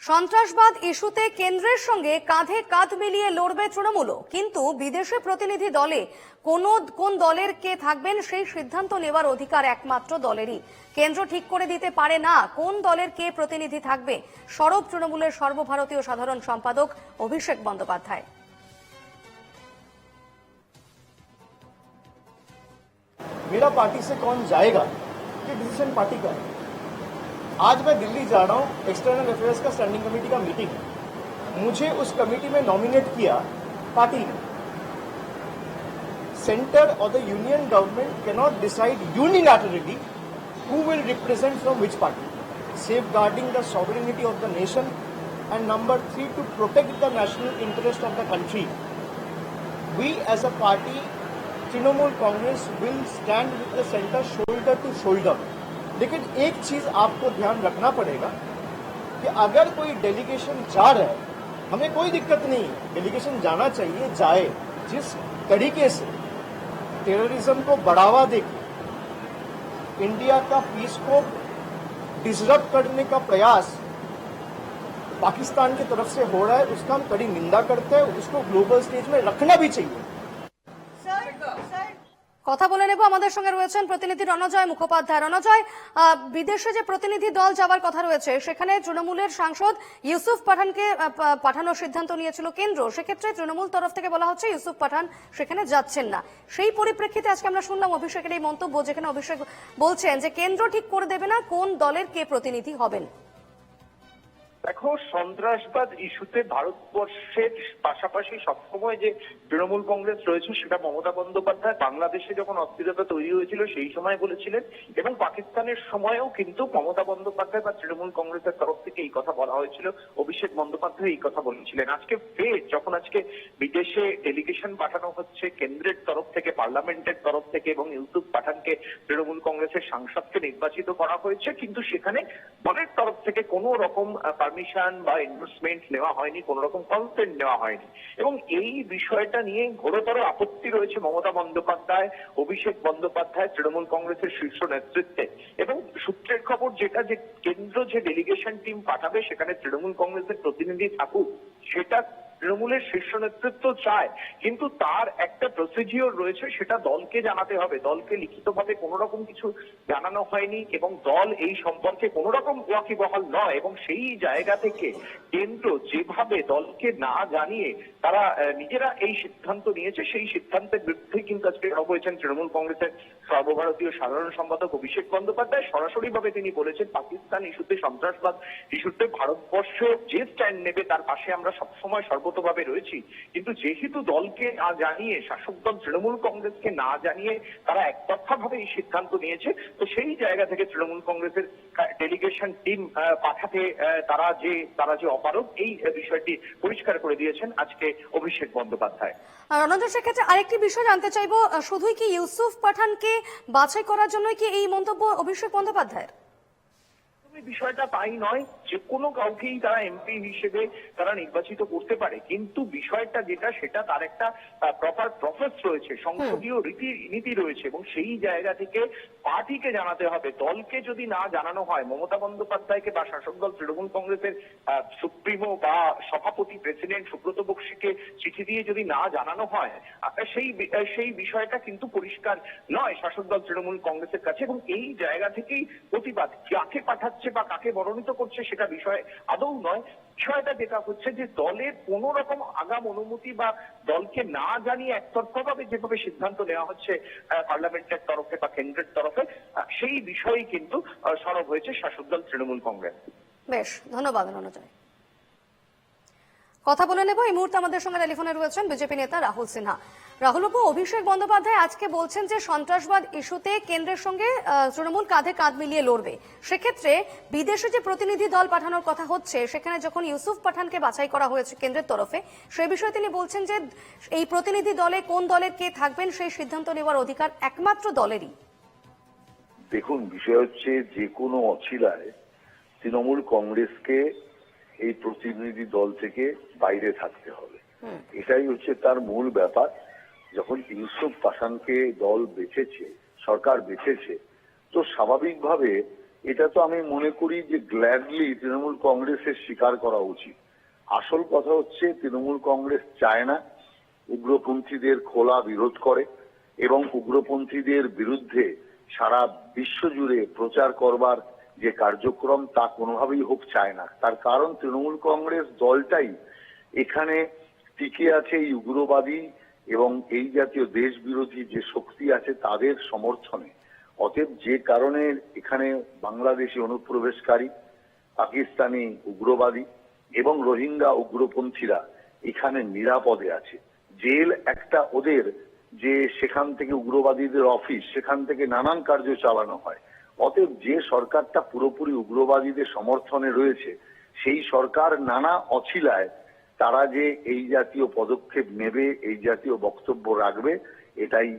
সন্ত্রাসবাদ ইস্যুতে কেন্দ্রের সঙ্গে কাঁধে কাঁধ মিলিয়ে লড়বে তৃণমূলও, কিন্তু বিদেশে প্রতিনিধি দলে কোন দলের কে থাকবেন সেই সিদ্ধান্ত নেওয়ার অধিকার একমাত্র দলেরই। কেন্দ্র ঠিক করে দিতে পারে না কোন দলের কে প্রতিনিধি থাকবে। সরব তৃণমূলের সর্বভারতীয় সাধারণ সম্পাদক অভিষেক বন্দ্যোপাধ্যায়। मेरा पार्टी से कौन जाएगा ये डिसीजन पार्टी का है। आज मैं दिल्ली जा रहा हूँ, एक्सटर्नल अफेयर्स का स्टैंडिंग कमेटी का मीटिंग है। मुझे उस कमेटी में नॉमिनेट किया पार्टी ने। सेंटर और the union government can not decide unilaterally who will represent from which party, safeguarding the sovereignty of the nation, and number 3, to protect the national interest of the country. We as a party, Trinamool Congress, will stand with the center shoulder to shoulder. लेकिन एक चीज आपको ध्यान रखना पड़ेगा कि अगर कोई डेलीगेशन जा रहा है, हमें कोई दिक्कत नहीं है, डेलीगेशन जाना चाहिए, जाए। जिस तरीके से टेररिज्म को बढ़ावा देकर इंडिया का पीस को डिसरप्ट करने का प्रयास पाकिस्तान की तरफ से हो रहा है, उसका हम कड़ी निंदा करते हैं। उसको ग्लोबल स्टेज में रखना भी चाहिए। কথা বলে নেব, আমাদের সঙ্গে রয়েছেন প্রতিনিধি রণজয় মুখোপাধ্যায়। রণজয়, বিদেশে যে প্রতিনিধি দল যাওয়ার কথা রয়েছে সেখানে তৃণমূলের সাংসদ ইউসুফ পাঠানকে পাঠানোর সিদ্ধান্ত নিয়েছিল কেন্দ্র। সেক্ষেত্রে তৃণমূল তরফ থেকে বলা হচ্ছে ইউসুফ পাঠান সেখানে যাচ্ছেন না। সেই পরিপ্রেক্ষিতে আজকে আমরা শুনলাম অভিষেকের এই মন্তব্য, যেখানে অভিষেক বলছেন যে কেন্দ্র ঠিক করে দেবে না কোন দলের কে প্রতিনিধি হবেন। দেখো, সন্ত্রাসবাদ ইস্যুতে ভারতবর্ষের পাশাপাশি সবসময় যে তৃণমূল কংগ্রেস রয়েছে সেটা মমতা বন্দ্যোপাধ্যায় বাংলাদেশে যখন অস্থিরতা তৈরি হয়েছিল সেই সময় বলেছিলেন, এবং পাকিস্তানের সময়েও কিন্তু মমতা বন্দ্যোপাধ্যায় বা তৃণমূল কংগ্রেসের তরফ থেকে এই কথা বলা হয়েছিল। অভিষেক বন্দ্যোপাধ্যায় এই কথা বলেছিলেন। আজকে ফের যখন আজকে বিদেশে ডেলিগেশন পাঠানো হচ্ছে কেন্দ্রের তরফ থেকে, পার্লামেন্টের তরফ থেকে, এবং ইউসুফ পাঠানকে তৃণমূল কংগ্রেসের সাংসদকে নির্বাচিত করা হয়েছে, কিন্তু সেখানে দলের তরফ থেকে কোনো রকম পারমিশন বা এন্ডোর্সমেন্ট নেওয়া হয়নি, কোন রকম কনসেন্ট নেওয়া হয়নি। এবং এই বিষয়টা নিয়ে ঘোরতর আপত্তি রয়েছে মমতা বন্দ্যোপাধ্যায়, অভিষেক বন্দ্যোপাধ্যায়, তৃণমূল কংগ্রেসের শীর্ষ নেতৃত্বে। এবং সূত্রের খবর যেটা, যে কেন্দ্র যে ডেলিগেশন টিম পাঠাবে সেখানে তৃণমূল কংগ্রেসের প্রতিনিধি থাকুক, সেটা তৃণমূলের শীর্ষ নেতৃত্ব চায়, কিন্তু তার একটা প্রসিডিওর রয়েছে, সেটা দলকে জানাতে হবে। দলকে লিখিতভাবে কোনো রকম কিছু জানানো হয়নি, এবং দল এই সম্পর্কে কোনো রকম ওয়াকিবহাল নয়। এবং সেই জায়গা থেকে কেন্দ্র যেভাবে দলকে না জানিয়ে তারা নিজেরা এই সিদ্ধান্ত নিয়েছে, সেই সিদ্ধান্তের বিরুদ্ধে কিন্তু আজকে সরব হয়েছেন তৃণমূল কংগ্রেসের সর্বভারতীয় সাধারণ সম্পাদক অভিষেক বন্দ্যোপাধ্যায়। সরাসরি ভাবে তিনি বলেছেন, পাকিস্তান ইস্যুতে, সন্ত্রাসবাদ ইস্যুতে ভারতবর্ষ যে স্ট্যান্ড নেবে তার পাশে আমরা সবসময় সর্বতভাবে রয়েছি, কিন্তু যেহেতু দলকে না জানিয়ে, শাসক দল তৃণমূল কংগ্রেসকে না জানিয়ে তারা একতরফা ভাবে এই সিদ্ধান্ত নিয়েছে, তো সেই জায়গা থেকে তৃণমূল কংগ্রেসের ডেলিগেশন টিম পাঠাতে তারা যে অপারগ, এই বিষয়টি পরিষ্কার করে দিয়েছেন আজকে অভিষেক বন্দ্যোপাধ্যায়। রণজয়, সেক্ষেত্রে আরেকটি বিষয় জানতে চাইবো, শুধুই কি ইউসুফ পাঠানকে বাছাই করার জন্য কি এই মন্তব্য অভিষেক বন্দ্যোপাধ্যায়ের? বিষয়টা তাই নয়, যে কোনো কাউকেই তারা এমপি হিসেবে তারা নির্বাচিত করতে পারে, কিন্তু বিষয়টা যেটা, সেটা তার একটা প্রপার প্রসেস রয়েছে, সংসদীয় রীতি রয়েছে, এবং সেই জায়গা থেকে পার্টিকে জানাতে হবে। দলকে যদি না জানানো হয়, মমতা বন্দ্যোপাধ্যায়কে বা শাসক দল তৃণমূল কংগ্রেসের সুপ্রিমো বা সভাপতি প্রেসিডেন্ট সুব্রত বক্সিকে চিঠি দিয়ে যদি না জানানো হয়, সেই বিষয়টা কিন্তু পরিষ্কার নয় শাসক দল তৃণমূল কংগ্রেসের কাছে। এবং এই জায়গা থেকেই প্রতিবাদ, কাকে পাঠাচ্ছে বা কাকে মনোনীত করছে সেটা বিষয় আদৌ নয়। বিষয়টা যেটা হচ্ছে যে দলের কোন রকম আগাম অনুমতি বা দলকে না জানিয়ে একতরফাভাবে যেভাবে সিদ্ধান্ত নেওয়া হচ্ছে পার্লামেন্টের তরফে বা কেন্দ্রের তরফে, সেই বিষয়ে কিন্তু সরব হয়েছে শাসক দল তৃণমূল কংগ্রেস। বেশ, ধন্যবাদ রণজয়। কথা বলে নেব, এই মুহূর্তে আমাদের সঙ্গে টেলিফোনে রয়েছেন বিজেপি নেতা রাহুল সিনহা। রাহুল বাবু, অভিষেক বন্দ্যোপাধ্যায় আজকে বলছেন যে সন্ত্রাসবাদ ইস্যুতে কেন্দ্রের সঙ্গে তৃণমূল কাঁধে কাঁধ মিলিয়ে লড়বে। সেক্ষেত্রে বিদেশে যে প্রতিনিধি দল পাঠানোর কথা হচ্ছে, সেখানে যখন ইউসুফ পাঠানকে বাছাই করা হয়েছে কেন্দ্রের তরফে, সে বিষয়ে তিনি বলছেন যে এই প্রতিনিধি দলে কোন দলের কে থাকবেন সেই সিদ্ধান্ত নেওয়ার অধিকার একমাত্র দলেরই। দেখুন, বিষয় হচ্ছে যে কোনো অছিলায় তৃণমূল কংগ্রেসকে এই প্রতিনিধি দল থেকে বাইরে থাকতে হবে, এটাই হচ্ছে তার মূল ব্যাপার। যখন ইউসুফ পাঠানকে দল বেছেছে, সরকার বেছেছে, তো স্বাভাবিকভাবে এটা তো আমি মনে করি যে গ্ল্যাডলি তৃণমূল কংগ্রেসের স্বীকার করা উচিত। আসল কথা হচ্ছে তৃণমূল কংগ্রেস চায় না উগ্রপন্থীদের খোলা বিরোধ করে এবং উগ্রপন্থীদের বিরুদ্ধে সারা বিশ্ব জুড়ে প্রচার করবার যে কার্যক্রম তা কোনোভাবেই হোক চায় না। তার কারণ তৃণমূল কংগ্রেস দলটাই এখানে টিকে আছে এই উগ্রবাদী এবং এই জাতীয় দেশ বিরোধী যে শক্তি আছে তাদের সমর্থনে। অতএব যে কারণে এখানে বাংলাদেশি অনুপ্রবেশকারী, পাকিস্তানি উগ্রবাদী এবং রোহিঙ্গা উগ্রপন্থীরা এখানে নিরাপদে আছে। জেল একটা ওদের যে সেখান থেকে উগ্রবাদীদের অফিস, সেখান থেকে নানান কার্য চালানো হয়। অতএব যে সরকারটা পুরোপুরি উগ্রবাদীদের সমর্থনে রয়েছে সেই সরকার নানা অছিলায় তারা যে এই জাতীয় পদক্ষেপ নেবে, এই জাতীয় বক্তব্য রাখবে, এটাই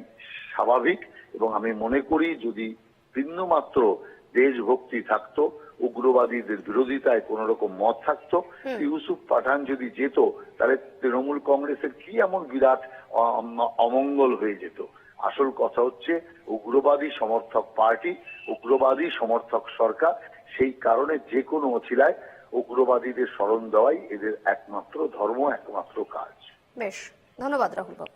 স্বাভাবিক। এবং আমি মনে করি যদি বিন্দুমাত্র দেশভক্তি থাকতো, উগ্রবাদীদের বিরোধিতায় কোন রকম মত থাকতো, ইউসুফ পাঠান যদি যেত তাহলে তৃণমূল কংগ্রেসের কি এমন বিরাট অমঙ্গল হয়ে যেত। আসল কথা হচ্ছে উগ্রবাদী সমর্থক পার্টি, উগ্রবাদী সমর্থক সরকার, সেই কারণে যে কোনো অছিলায় উগ্রবাদীদের শরণ দেওয়াই এদের একমাত্র ধর্ম, একমাত্র কাজ। বেশ, ধন্যবাদ রাহুল বাবু।